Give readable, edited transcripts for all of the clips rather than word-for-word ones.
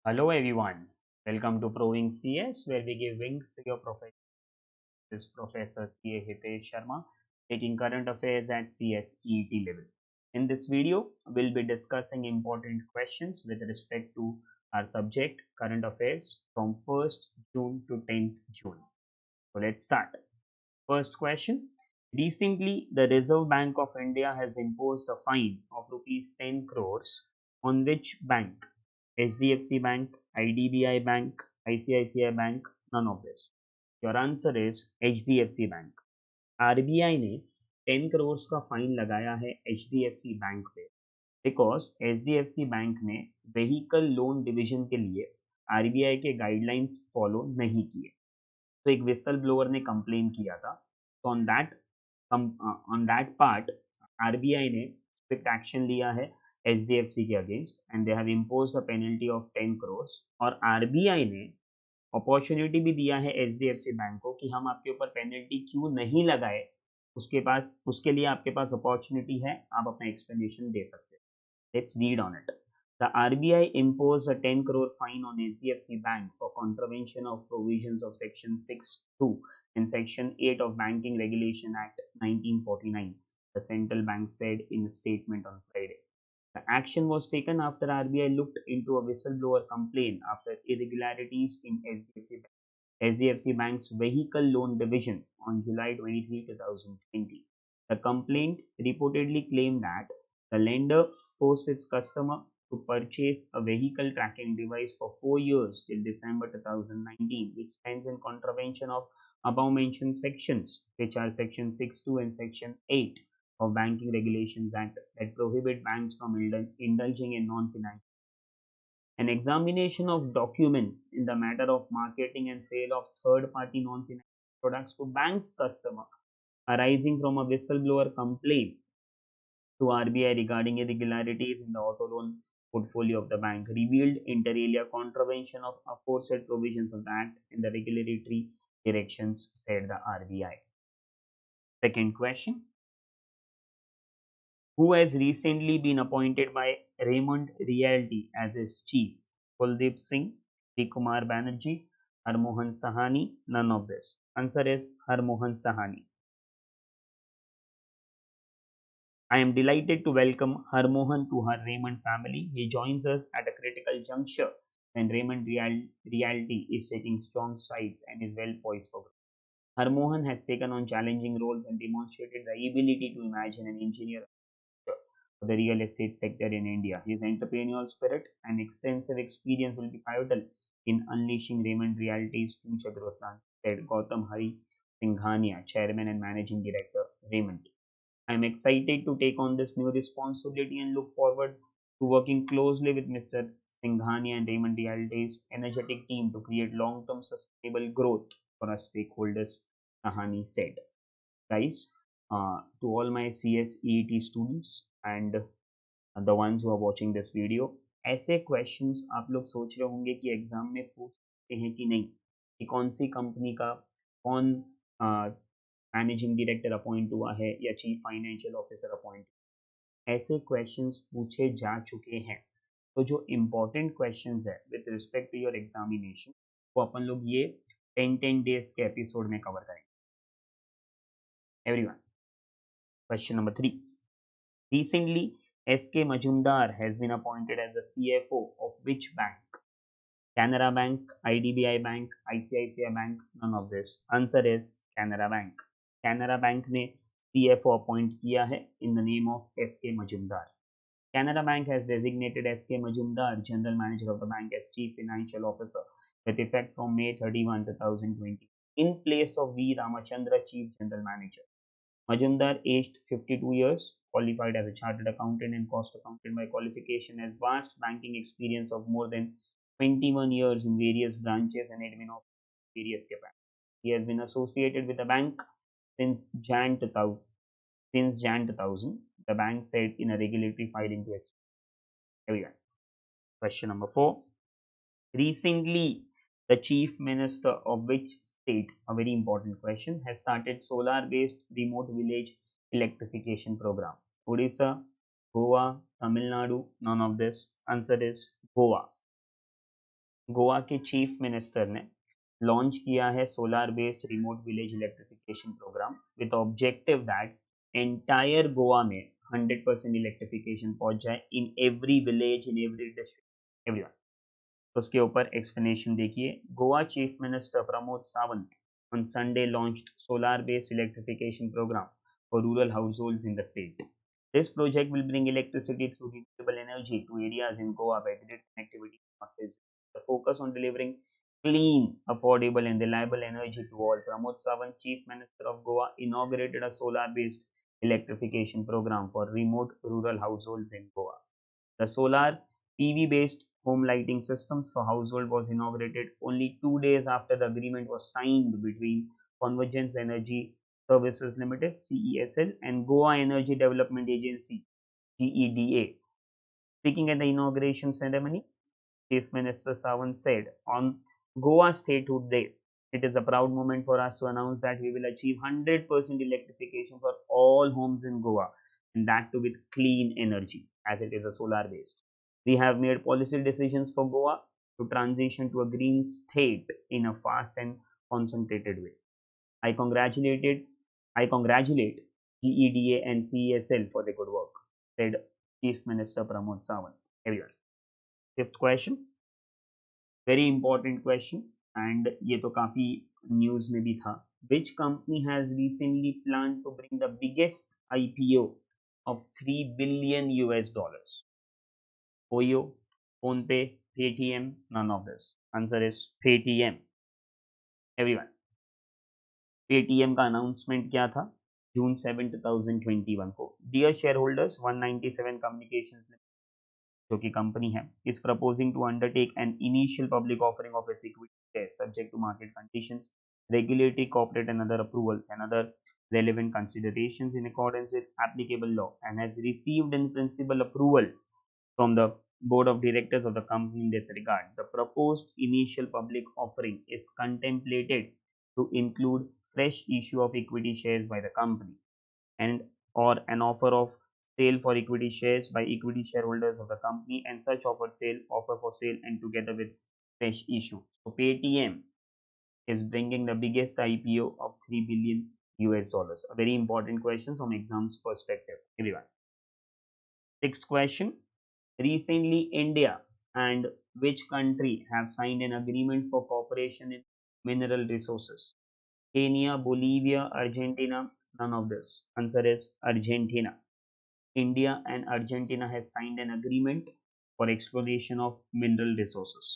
Hello everyone, welcome to Proving CS where we give wings to your profession. This is Professor CA Hitesh Sharma taking current affairs at CSET level. In this video, we'll be discussing important questions with respect to our subject current affairs from 1st June to 10th June. So let's start. First question. Recently, the Reserve Bank of India has imposed a fine of rupees 10 crores on which bank? HDFC Bank, IDBI Bank, ICICI Bank, none of this. Your answer is HDFC Bank. RBI ने 10 करोड़ का fine लगाया है HDFC bank पे because HDFC bank ने vehicle loan division के लिए RBI के guidelines follow नहीं किए. तो एक विसल ब्लोअर ने कंप्लेन किया था. तो ऑन दैट पार्ट आरबीआई ने स्ट्रिक्ट एक्शन लिया है एचडीएफसी के against and they have imposed a penalty of 10 crore. और आरबीआई ने अपॉर्चुनिटी भी दिया है एचडीएफसी बैंक को कि हम आपके ऊपर पेनल्टी क्यों नहीं लगाए. उसके लिए आपके पास अपॉर्चुनिटी है, आप अपना एक्सप्लेनेशन दे सकते हैं. Let's read on it. The RBI imposed a 10 crore fine on HDFC Bank for contravention of provisions of Section 6(2) and Section 8 of Banking Regulation Act 1949, the central bank said in a statement on Friday. The action was taken after RBI looked into a whistleblower complaint after irregularities in HDFC Bank's vehicle loan division on July 23, 2020. The complaint reportedly claimed that the lender forced its customer to purchase a vehicle tracking device for 4 years till December 2019, which stands in contravention of above mentioned sections, which are Section 6(2) and Section 8 of Banking Regulations Act that prohibit banks from indulging in non-financial. An examination of documents in the matter of marketing and sale of third-party non-financial products to banks customer arising from a whistleblower complaint to RBI regarding irregularities in the auto loan portfolio of the bank revealed inter alia contravention of aforesaid provisions of the Act and the regulatory directions, said the RBI. Second question. Who has recently been appointed by Raymond Realty as its chief? Kuldeep Singh, P. Kumar Banerjee, Harmohan Sahani, none of this. Answer is Harmohan Sahani. I am delighted to welcome Harmohan to her Raymond family. He joins us at a critical juncture when Raymond Realty is taking strong strides and is well poised for growth. Harmohan has taken on challenging roles and demonstrated the ability to imagine and engineer for the real estate sector in India. His entrepreneurial spirit and extensive experience will be pivotal in unleashing Raymond Realty's future growth plans, said Gautam Hari Singhania, Chairman and Managing Director, Raymond. I am excited to take on this new responsibility and look forward to working closely with Mr. Singhania and Raymond Realty's energetic team to create long-term sustainable growth for our stakeholders, Sahani said. Guys, to all my CSEET students and the ones who are watching this video, ऐसे questions आप लोग सोच रहे होंगे कि exam में पूछ सकते हैं कि नहीं, कि कौन सी कंपनी का कौन मैनेजिंग डायरेक्टर अपॉइंट हुआ है या चीफ फाइनेंशियल ऑफिसर अपॉइंट. ऐसे क्वेश्चंस पूछे जा चुके हैं. तो जो इम्पोर्टेंट क्वेश्चंस है with respect to your examination वो अपन लोग ये 10 डेज के एपिसोड में कवर करेंगे. Everyone, question number 3. Recently, S.K. Majumdar has been appointed as the CFO of which bank? Canara Bank, IDBI Bank, ICICI Bank, none of this. Answer is Canara Bank. Canara Bank ने CFO appoint किया है in the name of S.K. Majumdar. Canara Bank has designated S.K. Majumdar, General Manager of the bank, as Chief Financial Officer with effect from May 31, 2020, in place of V. Ramachandra, Chief General Manager. Majumdar, aged 52 years, qualified as a chartered accountant and cost accountant by qualification, has vast banking experience of more than 21 years in various branches and admin of various capacities. He has been associated with the bank since Jan 2000. The bank said in a regulatory filing to explain. Here we go. Question number 4. Recently, the Chief Minister of which state, a very important question, has started solar-based remote village electrification program? Odisha, Goa, Tamil Nadu, none of this. Answer is Goa. Goa के chief minister ने launch किया है solar based remote village electrification programme with objective that entire Goa में 100% electrification पहुंच जाए in every village in every district everyone. उसके ऊपर explanation देखिए। Goa chief minister Pramod Sawant on Sunday launched solar-based electrification program for rural households in the state. This project will bring electricity through renewable energy to areas in Goa by grid connectivity. The focus on delivering clean, affordable, and reliable energy to all. Pramod Sawant, Chief Minister of Goa, inaugurated a solar-based electrification program for remote rural households in Goa. The solar PV-based home lighting systems for household was inaugurated only 2 days after the agreement was signed between Convergence Energy Services Limited (CESL) and Goa Energy Development Agency (GEDA). Speaking at the inauguration ceremony, Chief Minister Sawant said, "On Goa Statehood Day, it is a proud moment for us to announce that we will achieve 100% electrification for all homes in Goa, and that too with clean energy, as it is a solar based. We have made policy decisions for Goa to transition to a green state in a fast and concentrated way. I congratulated I congratulate GEDA and CESL for their good work," said Chief Minister Pramod Sawant. Everyone. Fifth question. Very important question and ये तो काफी news में भी था। Which company has recently plan to bring the biggest IPO of 3 billion US dollars? Oyo, PhonePe, Paytm, none of this. Answer is Paytm. Everyone, Paytm का announcement क्या था? जून 7 2021 को। डियर शेयर होल्डर्स, 197 कम्युनिकेशन जो कि company है, is proposing to undertake an initial public offering of its equity shares subject to market conditions, regulatory, corporate and other approvals and other relevant considerations in accordance with applicable law, and has received in principle approval from the board of directors of the company in this regard. The proposed initial public offering is contemplated to include fresh issue of equity shares by the company and or an offer of sale for equity shares by equity shareholders of the company, and such offer for sale and together with fresh issue. So Paytm is bringing the biggest IPO of 3 billion US dollars. A very important question from exams perspective. Everyone. Sixth question. Recently, India and which country have signed an agreement for cooperation in mineral resources? Kenya, Bolivia, Argentina, none of this. Answer is Argentina. India and Argentina has signed an agreement for exploration of mineral resources.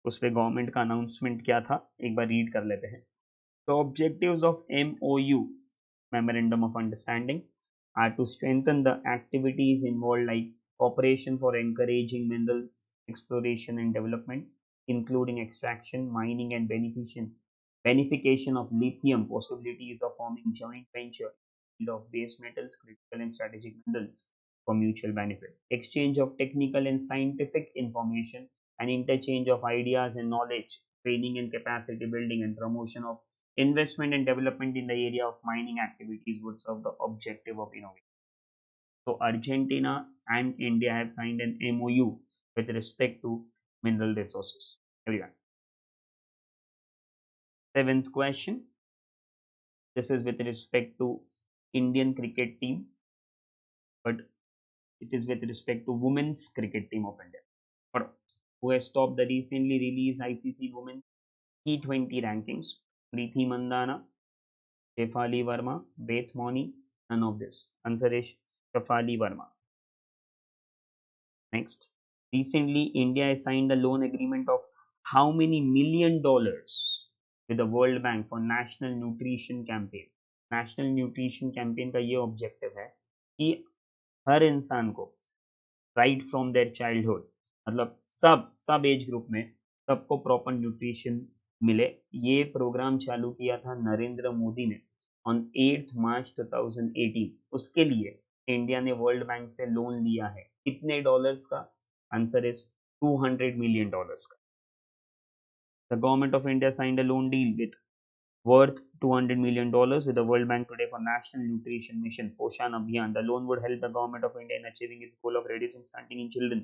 उस पे government का announcement क्या था, एक बार read कर लेते हैं। The objectives of MOU, Memorandum of Understanding, are to strengthen the activities involved like cooperation for encouraging minerals exploration and development, including extraction, mining, and beneficiation of lithium, possibilities of forming joint venture of base metals, critical and strategic minerals for mutual benefit, exchange of technical and scientific information, and interchange of ideas and knowledge, training and capacity building, and promotion of investment and development in the area of mining activities would serve the objective of innovation. So Argentina and India have signed an MOU with respect to mineral resources. Everyone. Seventh question. This is with respect to Indian cricket team, but it is with respect to women's cricket team of India, who has topped the recently released ICC Women's T20 rankings. Preeti Mandana, Shefali Verma, Beth Moni, none of this. Answer is Shefali Verma. Next, recently India has signed a loan agreement of how many $1 million with the World Bank for National Nutrition Campaign. National Nutrition Campaign का ये objective है कि हर इंसान को right from their childhood, मतलब सब age group में सबको प्रॉपर न्यूट्रिशन मिले। ये प्रोग्राम चालू किया था नरेंद्र मोदी ने ऑन 8 मार्च 2018। उसके लिए इंडिया ने वर्ल्ड बैंक से लोन लिया है। कितने डॉलर्स का? आंसर इज $200 million का। The government of India signed a loan deal with worth $200 million with the World Bank today for National Nutrition Mission Poshan Abhiyan. The loan would help the government of India in achieving its goal of reducing stunting in children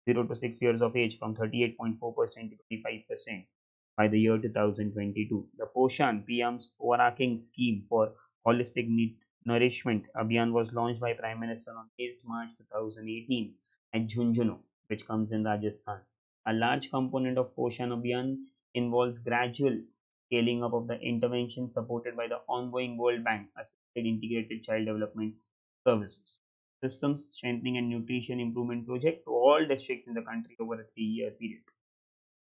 0 to 6 years of age from 38.4% to 25% by the year 2022. The Poshan PM's overarching scheme for holistic nourishment Abhiyan was launched by Prime Minister on 8th March 2018 at Jhunjhunu, which comes in Rajasthan. A large component of Poshan Abhiyan involves gradual scaling up of the intervention supported by the ongoing World Bank assisted integrated child development services systems strengthening and nutrition improvement project to all districts in the country over a 3-year period.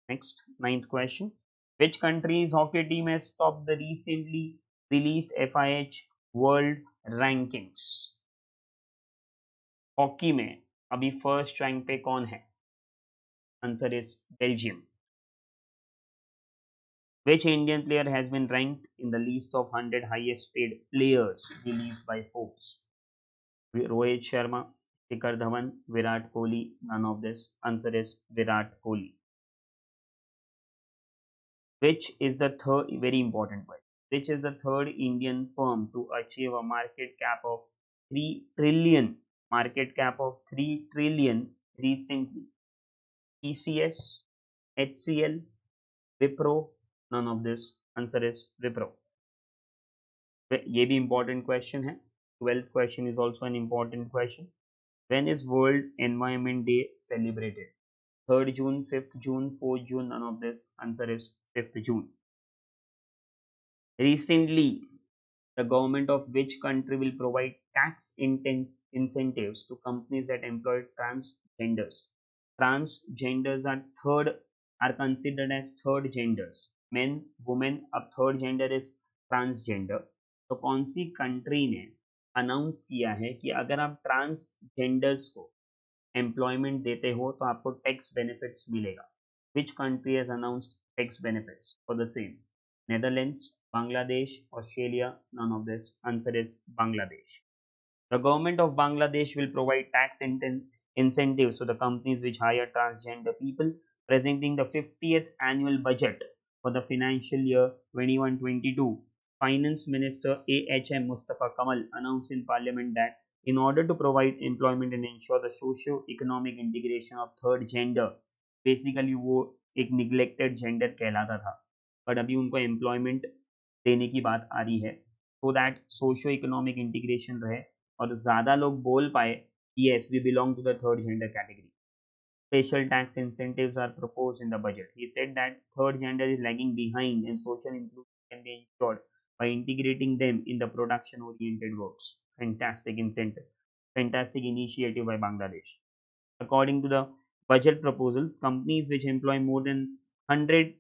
Next, ninth question. Which country's hockey team has topped the recently released FIH World Rankings? Hockey में अभी first rank पे कौन है? Answer is Belgium. Which Indian player has been ranked in the list of 100 highest paid players released by Forbes? Rohit Sharma, Shikhar Dhawan, Virat Kohli, none of this. Answer is Virat Kohli. Which is the third, very important question, which is the third Indian firm to achieve a market cap of 3 trillion, recently? TCS, HCL, Wipro, none of this. Answer is Wipro. ये भी important question है. 12th question is also an important question. When is World Environment Day celebrated? 3rd June, 5th June, 4th June, none of this. Answer is 5th June. Recently, the government of which country will provide tax incentives to companies that employ transgenders? Transgenders are considered as third genders. Men, women, अब third gender is transgender. तो कौन सी country ने announce किया है कि अगर आप transgenders को एम्प्लॉयमेंट देते हो तो आपको टैक्स बेनिफिट्स मिलेगा? Which country has announced tax benefits for the same? Netherlands, Bangladesh, Australia, none of this. Answer is Bangladesh. The government of Bangladesh will provide tax incentives to the companies which hire transgender people, presenting the 50th annual budget for the financial year 21-22. Finance Minister AHM Mustafa Kamal announced in Parliament that in order to provide employment and ensure the socio-economic integration of third gender, basically वो एक neglected gender कहलाता था, but अभी उनको employment देने की बात आ रही है so that socio economic integration रहे और ज़्यादा लोग बोल पाए yes we belong to the third gender category. Special tax incentives are proposed in the budget. He said that third gender is lagging behind and social inclusion can be ensured by integrating them in the production oriented works. Fantastic incentive, fantastic initiative by Bangladesh. According to the budget proposals, companies which employ more than 100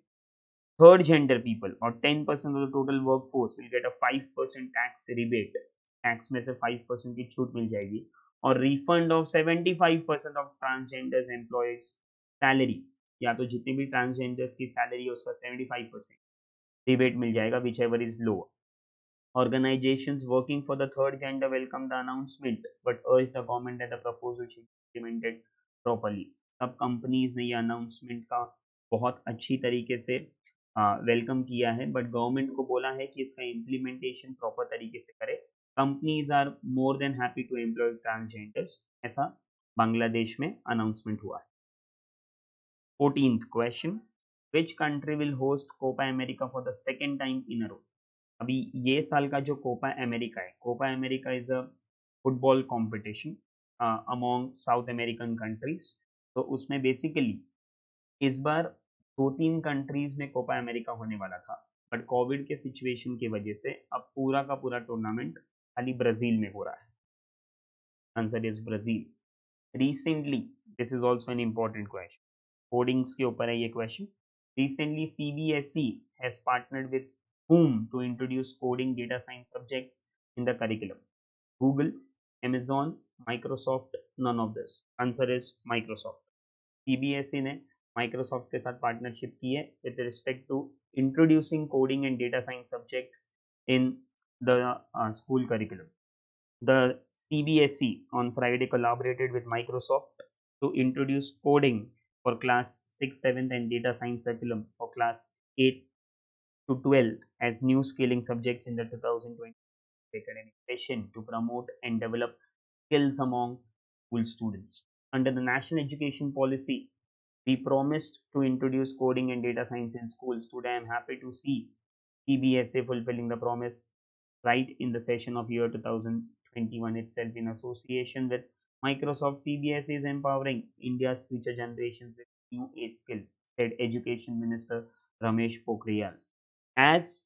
third gender people or 10% of the total workforce will get a 5% tax rebate. Tax में से 5% की छूट मिल जाएगी और refund of 75% of transgenders employees salary, या तो जितने भी ट्रांसजेंडर्स की सैलरी है उसका 75% रिबेट मिल जाएगा which ever is lower. Organizations working for the third gender welcome the announcement but urge the government that the proposal should be implemented properly. सब companies ने ये अनाउंसमेंट का बहुत अच्छी तरीके से वेलकम किया है बट गवर्नमेंट को बोला है कि इसका इम्प्लीमेंटेशन प्रॉपर तरीके से करे. Companies are more than happy to employ transgenders, ऐसा बांग्लादेश में अनाउंसमेंट हुआ है. 14th question. Which country will host Copa America for the second time in a row? अभी ये साल का जो कोपा अमेरिका है, Copa America is a football competition among South American countries. तो उसमें बेसिकली इस बार 2-3 कंट्रीज में कोपा अमेरिका होने वाला था बट कोविड के सिचुएशन की वजह से अब पूरा का पूरा टूर्नामेंट खाली ब्राजील में हो रहा है. Answer is Brazil. Recently, this is also an important question, codings के ऊपर है ये question. Recently CBSE has partnered with whom to introduce coding data science subjects in the curriculum? Google, Amazon, Microsoft, none of this. Answer is Microsoft. CBSE ने Microsoft के साथ partnership की है with respect to introducing coding and data science subjects in the school curriculum. The CBSE on Friday collaborated with Microsoft to introduce coding for class 6th, 7th and data science curriculum for class 8th to 12th as new scaling subjects in the 2020 academic session to promote and develop skills among school students. Under the national education policy, we promised to introduce coding and data science in schools. Today, I am happy to see CBSA fulfilling the promise right in the session of year 2021 itself. In association with Microsoft, CBSA is empowering India's future generations with new age skills, said Education Minister Ramesh Pokhriyal. As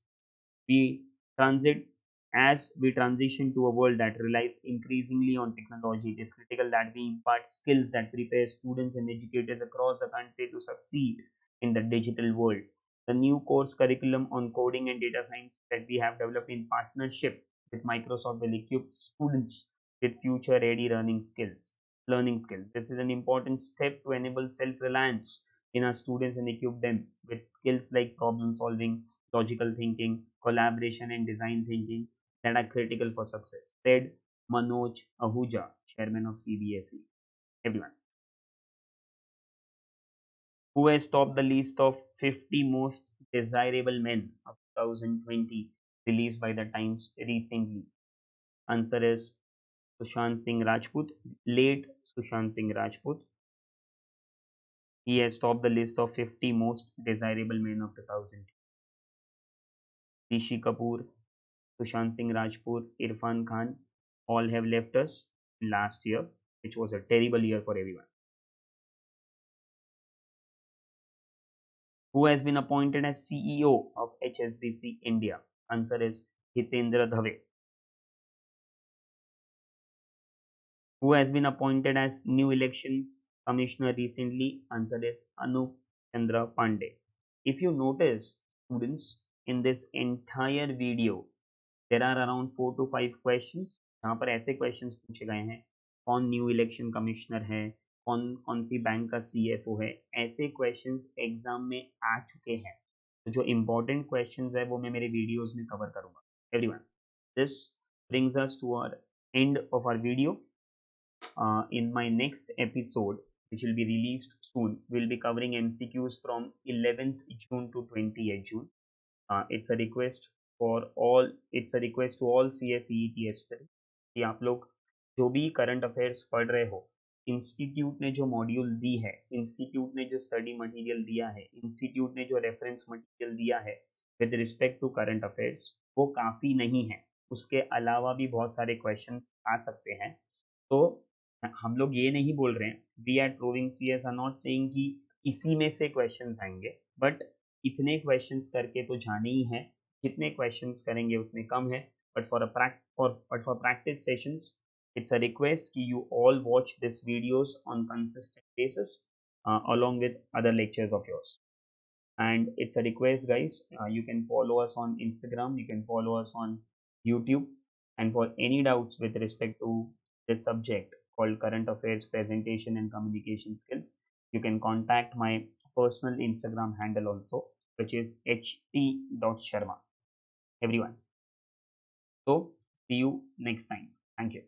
we transit as we transition to a world that relies increasingly on technology, it is critical that we impart skills that prepare students and educators across the country to succeed in the digital world. The new course curriculum on coding and data science that we have developed in partnership with Microsoft will equip students with future ready learning skills. This is an important step to enable self-reliance in our students and equip them with skills like problem solving, logical thinking, collaboration, and design thinking that are critical for success, said Manoj Ahuja, chairman of CBSE. Everyone. Who has topped the list of 50 most desirable men of 2020 released by the Times recently? Answer is Sushant Singh Rajput, late Sushant Singh Rajput. He has topped the list of 50 most desirable men of 2000. Rishi Kapoor, Sushant Singh Rajput, Irfan Khan, all have left us last year, which was a terrible year for everyone. Who has been appointed as CEO of HSBC India? Answer is Hitendra Dhave. Who has been appointed as new election commissioner recently? Answer is Anup Chandra Pandey. If you notice, students, in this entire video, there are around 4 to 5 questions जहाँ पर ऐसे questions पूछे गए हैं, कौन new election commissioner है, कौन कौन सी बैंक का CFO है, ऐसे क्वेश्चंस एग्जाम में आ चुके हैं. तो जो इम्पोर्टेंट क्वेश्चंस है वो मैं मेरे वीडियोस में कवर करूंगा. Everyone, this brings us to our end of our video. In my next episode, which will be released soon, we'll be covering MCQs from 11th June to 20th June. It's a request to all CSEET aspirants कि आप लोग जो भी current affairs पढ़ रहे हो, institute ने जो मॉड्यूल दी है, इंस्टीट्यूट ने जो स्टडी मटेरियल दिया है, इंस्टीट्यूट ने जो रेफरेंस मटेरियल दिया है with respect to current affairs, वो काफ़ी नहीं है. उसके अलावा भी बहुत सारे क्वेश्चंस आ सकते हैं. तो हम लोग ये नहीं बोल रहे हैं, we at proving CS are not saying कि इसी में से क्वेश्चंस आएंगे, बट इतने क्वेश्चंस करके तो जाने ही है. जितने क्वेश्चंस करेंगे उतने कम है. But for practice sessions, it's a request कि you all watch this videos on consistent basis along with other lectures of yours. And it's a request, guys, you can follow us on Instagram, you can follow us on YouTube, and for any doubts with respect to this subject called current affairs presentation and communication skills, you can contact my personal Instagram handle also, which is ht.sharma. Everyone, so see you next time. Thank you.